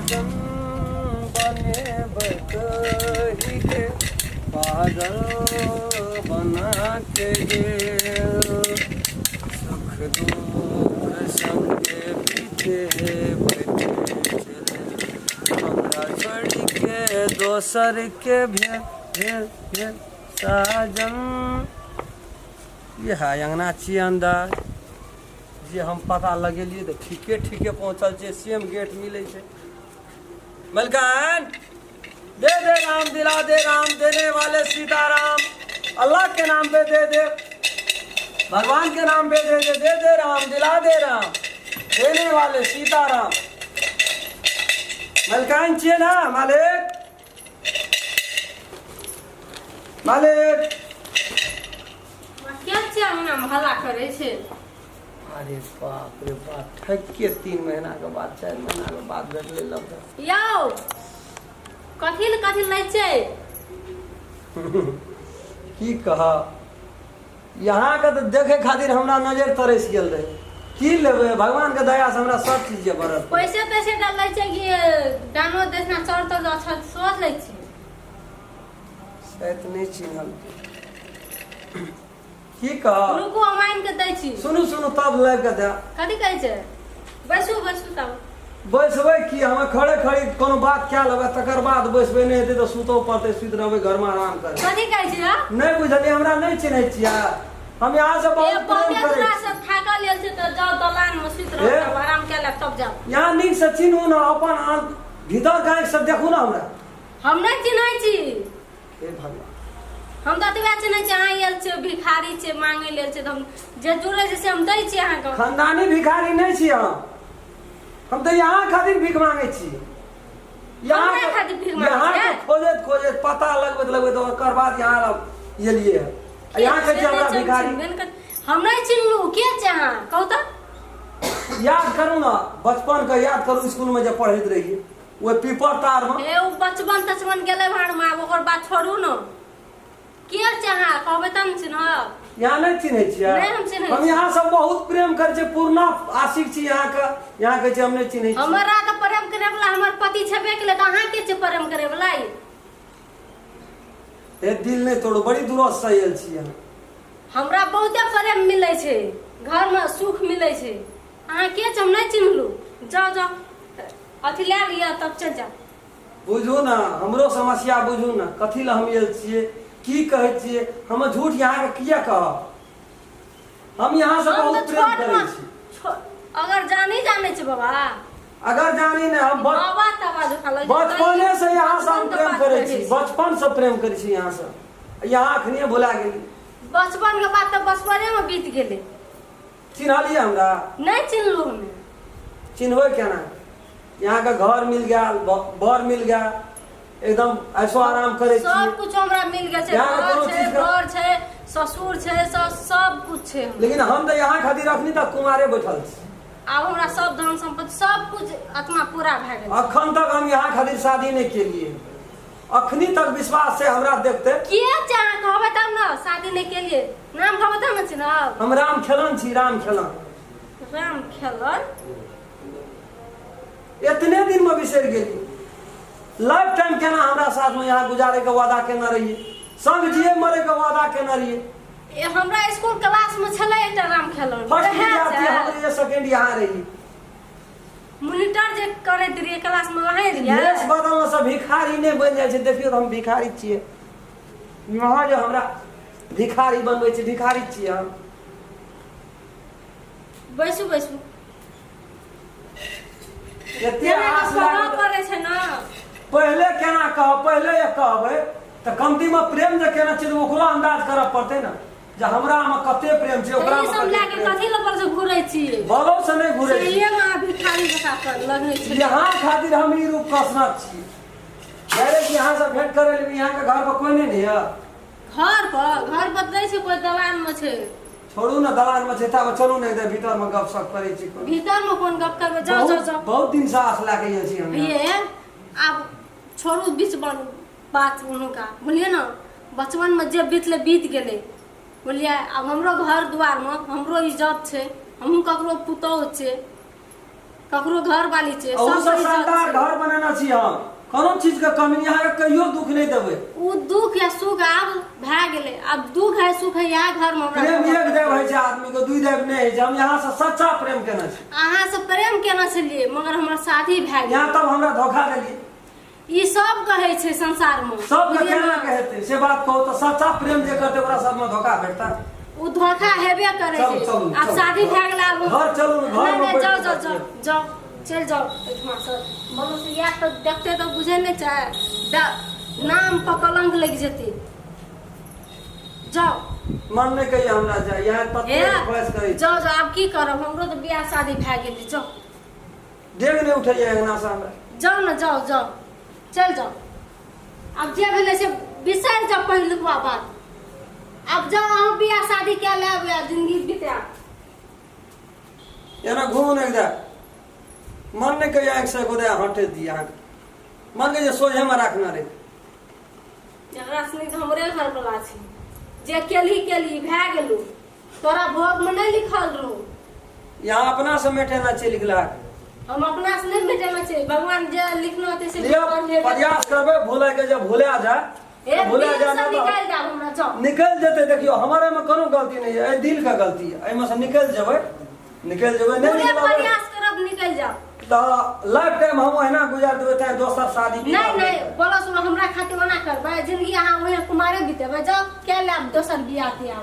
साजन बने बकही के पागल बना के गेल सुख दुख संगे पीछे बैठे चले हमरा छोड़ के दोसर के भेल भेल भेल साजन। ये है अंगना छियै अंदर जे हम पता लगेलिए तो ठीके ठीके पहुँचल छे सेम गेट मिले छे। मलकान दे दे राम दिला दे राम देने वाले सीताराम अल्लाह के नाम पे दे दे भगवान के नाम पे दे दे राम दिला दे राम देने वाले सीताराम। मलकान छियै ना मालिक मालिक क्या हल्ला करे छे? अरे बाप रे बाप ठक के 3 महीना के बाद 4 महीना के बाद भेटले लग यौ कथी लै छै? की कहा यहाँ के तो देखे खातिर हमरा नजर तरस गेल रहे की लेबे भगवान के दया से हमरा सब चीज बरत पैसे तैसे डालै छै कि डानो देसना चोर तो अच्छा सोच लै छी शायद नहीं चिन्हल की कहा रुको माइन के दै छी सुनु सुनु तब लाग के दे कथी कहै छै बैसू तब बैसबै की हम खड़े खड़ी कोनो बात क्या लेबै तकर बाद बैसबै नहीं हेतै तो सुतो पड़तै सुत रहबै घर में आराम करे कथी कहै छी नहीं बुझलिए हमरा नहीं चिन्है छियै हम यहाँ से बहुत प्रेम करै छी सब थाकल लेल छै त जाओ दलान में सुत रहू आराम केला तब जाओ यहाँ नीक से चिन्हू ना अपन भीतर गाय से देखू ना हमरा हम नहीं चिन्है छी हे भगवान हम तो अतबे चिन्है छी अहाँ आयल छै भिखारी छै मांगे लेल छै त हम जे जुड़े छै से हम दै छी अहाँ के खानदानी भिखारी नहीं छी हम तो यहाँ खातिर भीख मांगे छी यहाँ खातिर भीख मांगे यहाँ के खोजत खोजत पता लगबैत ओकर बाद यहाँ एलिए यहाँ के हमरा भिखारी हम नहीं चिन्हलू के छै अहाँ कहू त याद करू ना बचपन के याद करू स्कूल में जब पढ़ैत रहिए वो पीपर तार में ए उ बचपन तचपन गेलै भाड़ में ओकर बात छोड़ू न के छै अहाँ कहबै त न चिन्हब यहाँ नहीं चिन्है छियै हम यहाँ सब बहुत प्रेम करे छे पूर्ण आशिक छी यहाँ के हम नहीं चिन्है छी हमरा त प्रेम करे वाला हमर पति छबे केले त अहाँ के छै प्रेम करे वाला ए दिल नहीं तोड़ो बड़ी दूरस से आयल छी यहाँ हमरा बहुते प्रेम मिलै छै घर में सुख मिलै छै अहाँ के छै हम नहीं चिन्हलू जाओ जाओ अथी ले लिया तब चल जा बुझू ना हमरो समस्या बुझू ना कथी ला हम आयल छियै की कहै छियै हम झूठ यहाँ के किया कहब हम यहाँ से बहुत प्रेम करे छी अगर जानी जाने छै बाबा अगर जानी ने हम बाबा तबा दुखा बचपने से यहाँ से हम प्रेम करे छी बचपन से प्रेम करे छी यहाँ से यहाँ अखनी भुला गेली बचपन के बात तो बचपने में बीत गेले चिन्हलिए हमरा नहीं चिन्हलू हमें चिन्हबै केना यहाँ का घर मिल गया बर मिल गया एकदम ऐसो आराम करे सब कुछ हमरा मिल गया घर छै ससुर छै सब कुछ छै लेकिन हम तो यहाँ खातिर अखनी तक कुमारे बैठल छी अब हमरा सब धन संपत्ति सब कुछ आत्मा पूरा भ गेल अखन तक हम यहाँ खातिर शादी नहीं केलिए अखनी तक विश्वास से हमरा देखते के चाह कहबै तब न शादी नहीं केलिए नाम कहबै तब न चिन्हब हम राम खेलन छी राम खेलन इतने दिन में बिसर गेली लाइफ टाइम केना हमरा साथ में यहाँ गुजारे के वादा केना रहिए संग जिए मरे के वादा केना रहिए हमरा स्कूल क्लास में छले एकटा राम खेलन फर्स्ट विद्यार्थी हमरे ये सेकंड यहाँ रही मॉनिटर जे करैत रहिए क्लास में वहीं रहिए देश बदलने से भिखारी नहीं बन जाए छै देखियो हम भिखारी छिए यहाँ जो हमरा भिखारी बनबै छै भिखारी छिए हम बैसू एते आस लागल पड़े छै ना पहले केना पहले ये कहबै त कमती में प्रेम जे केना छै ओकरो अंदाज करब पड़तै ना जे हमरा में कते प्रेम छै ओकरा में सब लाके कथि ल पर से घुरै छी बोलो से नहीं घुरै छी ये में भिखारी जका कर लगै छै यहाँ खातिर हम ई रूप कसना छी डायरेक्ट यहाँ से भेंट करे ले यहाँ के घर पर कोई नहीं है घर पर दै छै कोई दलान में छै छोड़ू ना दलान में छै तब चलू ना इधर भीतर में गपशप करे छी भीतर में कोन गप करबे जाओ बहुत दिन से आस लागे छी हम ये अब छोड़ू बीच बात उनका बोलिए ना बचपन में जे बीत गेले बोलिए अब हमरो घर द्वार में हमरो इज्जत छै हमहू ककरो पुतौह छै ककरो घर वाली छै सब शानदार घर बनाना छी हम कोनो चीज का कमी यहाँ के कहियो दुख नहीं देबे। उ दुख या सुख आब भए गेले, अब दुख है सुख है यहाँ घर में हमरा प्रेम एक देव है छै आदमी को, दुई देव नहीं है छै। हम यहाँ से सच्चा प्रेम केना छी, अहाँ से प्रेम केना छलिए मगर हमरा शादी भए गेल। यहाँ तब हमरा धोखा देलिए। ई सब कहै छै संसार में, सब के केना कहते से बात कहू तो सच्चा प्रेम जे करते ओकरा सब में धोखा भेटता। उ धोखा हेबे करे चलू, छै। चलू, अब चलू, शादी भए गेल, अब घर चलू, घर नहीं, में नहीं, बैठ जाओ के जाओ बात जाओ करू। जाओ चल जाओ एठमा से बोलो से या तो देखते तो बुझे नहीं चाहे नाम पर कलंक लग जेते। जाओ मन नहीं कहिए हमरा जाए यहाँ पत्ते बहस करे। जाओ जाओ अब की करब, हमरो तो बियाह शादी भए गेल। जाओ डेग नहीं उठैया अंगना से हमरा। जाओ ना, जाओ जाओ चल जाओ। अब जे भेले से बिसर जाओ पहिलुका बात। अब जाओ हम बियाह शादी क्या लेब या जिंदगी बिता। एना घूम नहीं दे मन नहीं कहिए एक से गोदे हटे दिया मन के जे सोझे में रखना रे। जकरा सनी तो हमरे घर वाला छी, जे केली भए गेलू, तोरा भोग में नहीं लिखल रहू। यहाँ अपना से मेटे ना चल गला, हम अपना से नहीं मिटेना चाहिए। भगवान जे लिखना होते से प्रयास करबे भूले के, जब भूले आ जा भूले जा ना निकल जाओ हमरा। जाओ निकल जते। देखियो हमारे में कोनो गलती नहीं है, दिल का गलती है। एमे से निकल जेबे नहीं निकलबे प्रयास करब निकल जाओ तो लाइफ टाइम हम एना गुजार देबे चाहे दोसर शादी नहीं बोलो सुनो हमरा खातिर मना करबे, जिंदगी अहाँ वही कुमारे बितेबे। जाओ क्या लेब दोसर बियाह तियाह।